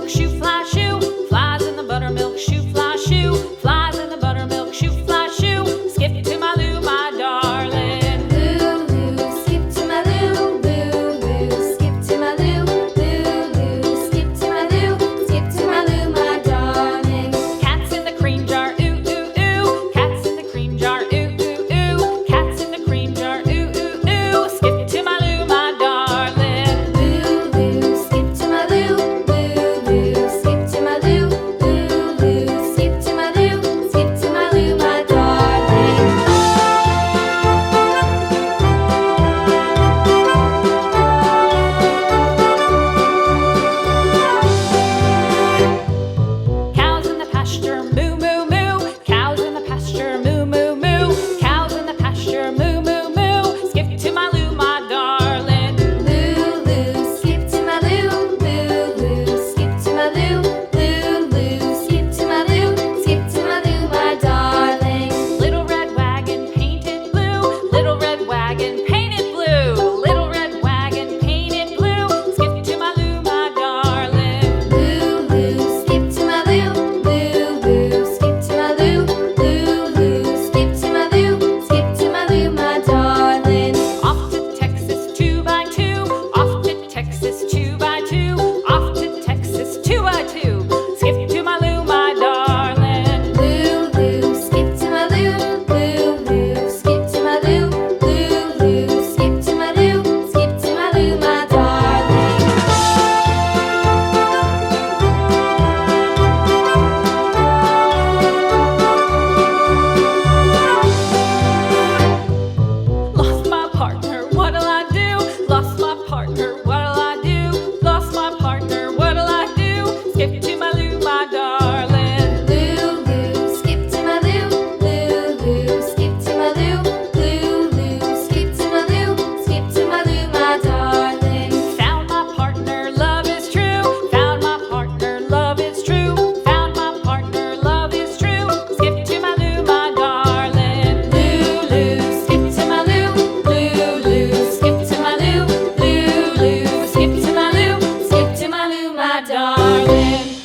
buttermilk shoe, fly shoe. Flies in the buttermilk shoe, fly shoe. Flies in the buttermilk shoe, fly shoe. Skip to my Lou, my darling. Lou, skip to my Lou, Lou, skip to my Lou, Lou, skip to my Lou, skip to my Lou, my darling. Cats in the cream jar, ooh, ooh, ooh. Cats in the cream jar, ooh, ooh, ooh. Cats in the cream jar, ooh, ooh, ooh. Skip to my Lou, my darling. Lou, skip to my Lou, Lou, skip to my Lou, Lou, skip to my Lou, skip to my Lou, my darling. Cows in the pasture, moo, moo, moo. Cows in the pasture, moo, moo, moo. Cows in the pasture, moo, moo, moo. Skip to my Lou, my darling. Lou, skip to my Lou, Lou, skip to my Lou, Lou, skip to my Lou, skip to my Lou, my darling. Little red wagon painted blue. Little red wagon painted blue. Little red wagon painted blue. Skip to my Lou, my darling. Lou, skip to my Lou, Lou, skip to my Lou, Lou, skip to my Lou, skip to my Lou, my darling. Off to Texas 2x2. Off to Texas 2x2. Off to Texas 2x2. Skip to my Lou, my darling. Lou, skip to my Lou, Lou, skip to my Lou, Lou, skip to my Lou, skip to my Lou, my darling. Lost my partner, what'll I do? Lost my partner, what'll I do? Lost my partner, what'll I do? Skip to my Lou, my darling. Lou, skip to my Lou, Lou, skip to my Lou, Lou, skip to my Lou, skip to my Lou, my darling. Found my partner, love is true. Found my partner, love is true. Found my partner, love is true. Skip to my Lou, my darling. Lou, skip to my Lou, Lou, skip to my Lou, Lou, skip to my Lou, skip to my Lou, my darling.